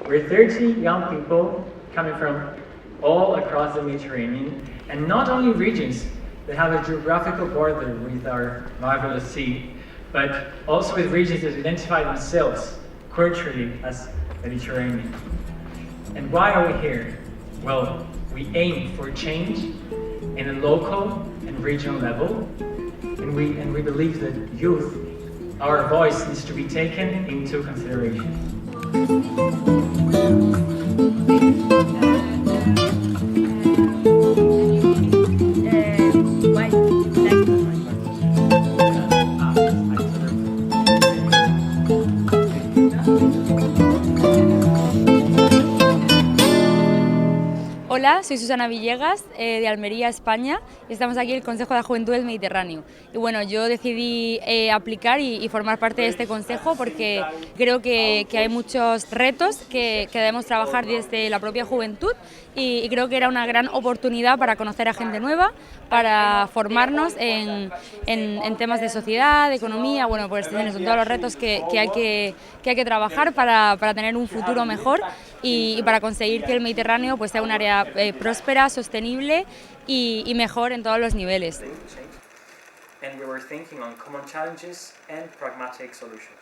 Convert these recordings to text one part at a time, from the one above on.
We're 30 young people coming from all across the Mediterranean, and not only regions that have a geographical border with our marvelous sea, but also with regions that identify themselves culturally as Mediterranean. And why are we here? Well, we aim for change in a local and regional level, and we believe that youth, our voice, needs to be taken into consideration. Hola, soy Susana Villegas, de Almería, España, y estamos aquí en el Consejo de la Juventud del Mediterráneo. Y bueno, yo decidí aplicar y formar parte de este consejo porque creo que hay muchos retos que debemos trabajar desde la propia juventud y creo que era una gran oportunidad para conocer a gente nueva, para formarnos en temas de sociedad, de economía, bueno, pues son todos los retos que hay que trabajar para tener un futuro mejor y para conseguir que el Mediterráneo pues sea un área próspera, sostenible y mejor en todos los niveles. And we were thinking on common challenges and pragmatic solutions.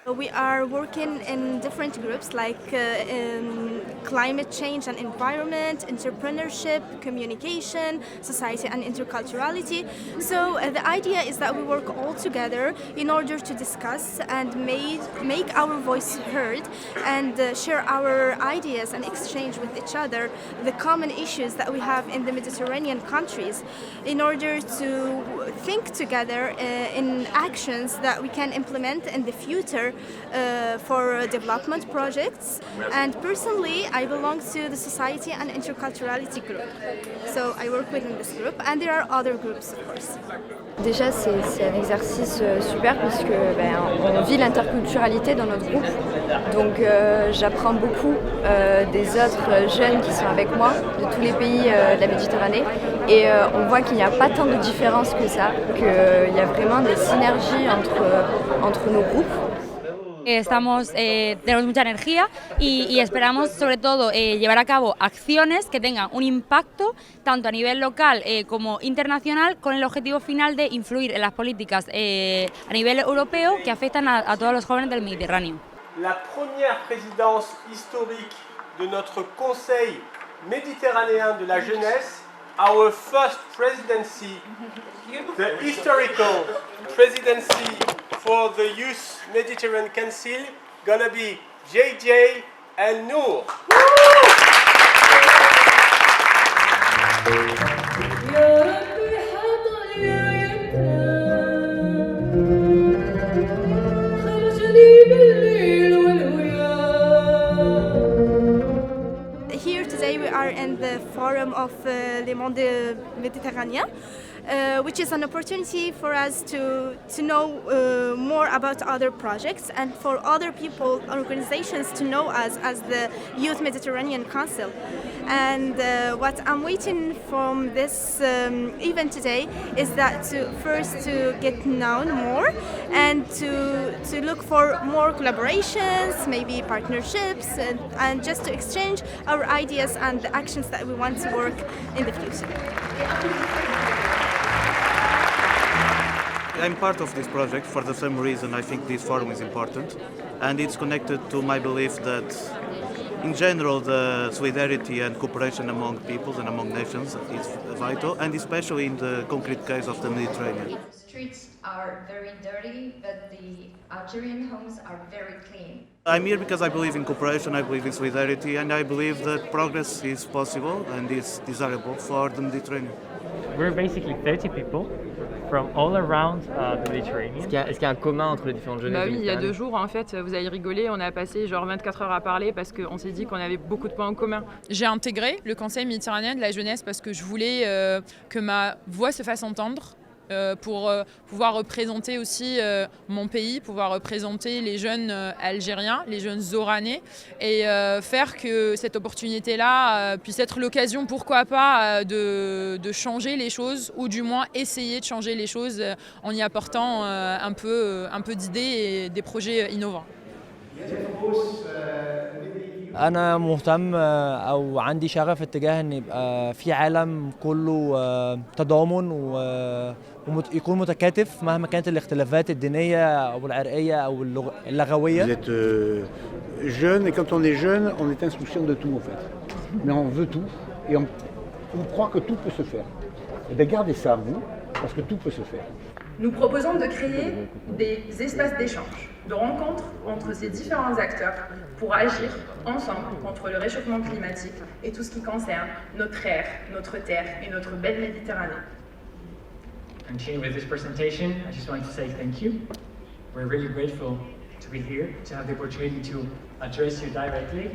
We are working in different groups like climate change and environment, entrepreneurship, communication, society and interculturality. So the idea is that we work all together in order to discuss and make our voice heard and share our ideas and exchange with each other the common issues that we have in the Mediterranean countries in order to think together in actions that we can implement in the future for development projects. And personally, I belong to the Society and Interculturality group. So I work within this group, and there are other groups, of course. Déjà, c'est un exercice super puisque on vit l'interculturalité dans notre groupe. Donc j'apprends beaucoup des autres jeunes qui sont avec moi, de tous les pays de la Méditerranée. Et on voit qu'il n'y a pas tant de différences que ça, qu'il y a vraiment des synergies entre nos groupes. Tenemos mucha energía y esperamos sobre todo llevar a cabo acciones que tengan un impacto tanto a nivel local como internacional con el objetivo final de influir en las políticas a nivel europeo que afectan a todos los jóvenes del Mediterráneo. La première présidence historique de notre Conseil méditerranéen de la jeunesse, our first presidency, the historical presidency for the Youth Mediterranean Council, gonna be JJ and Noor. Here today we are in the Forum of Le Monde Méditerranien, which is an opportunity for us to know more about other projects and for other people, organizations to know us as the Youth Mediterranean Council. And what I'm waiting from this event today is that first to get known more and to look for more collaborations, maybe partnerships, and just to exchange our ideas and the actions that we want to work in the future. I'm part of this project for the same reason I think this forum is important, and it's connected to my belief that in general the solidarity and cooperation among peoples and among nations is vital, and especially in the concrete case of the Mediterranean. The streets are very dirty, but the Algerian homes are very clean. I'm here because I believe in cooperation, I believe in solidarity, and I believe that progress is possible and is desirable for the Mediterranean. We're basically 30 people from all around the Mediterranean. Est-ce qu'il y a un commun entre les différentes jeunesses? Oui, il y a 2 jours en fait, vous allez rigoler, on a passé genre 24 heures à parler parce qu'on s'est dit qu'on avait beaucoup de points en commun. J'ai intégré le Conseil méditerranéen de la jeunesse parce que je voulais que ma voix se fasse entendre. Pour pouvoir représenter aussi mon pays, pouvoir représenter les jeunes algériens, les jeunes oranais et faire que cette opportunité-là puisse être l'occasion, pourquoi pas, de changer les choses ou du moins essayer de changer les choses en y apportant un peu d'idées et des projets innovants. أنا مهتم أو عندي شغف اتجاه إن يبقى في عالم كله تضامن ويكون متكاتف مهما كانت الاختلافات الدينية أو العرقية أو اللغوية. Vous êtes jeune et quand on est jeune, on est insouciant de tout en fait. Mais on veut tout et on croit que tout peut se faire. Et bien gardez ça à vous parce que tout peut se faire. Nous proposons de créer des espaces d'échange, de rencontres entre ces différents acteurs pour agir ensemble contre le réchauffement climatique et tout ce qui concerne notre air, notre terre et notre belle Méditerranée. Continuing with this presentation, I just want to say thank you. We're really grateful to be here, to have the opportunity to address you directly.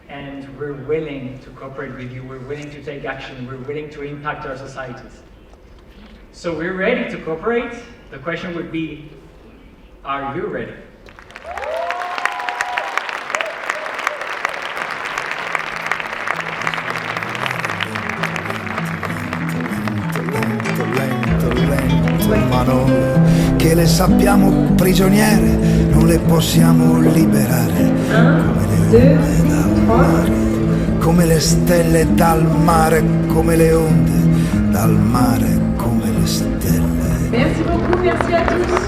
And we're willing to cooperate with you, we're willing to take action, we're willing to impact our societies. So we're ready to cooperate. The question would be, are you ready? Ma noi che le sappiamo prigioniere non le possiamo liberare come le onde dal mare, come le stelle dal mare, come le onde dal mare, come le stelle. Merci beaucoup, merci à tous.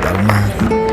Dal mare.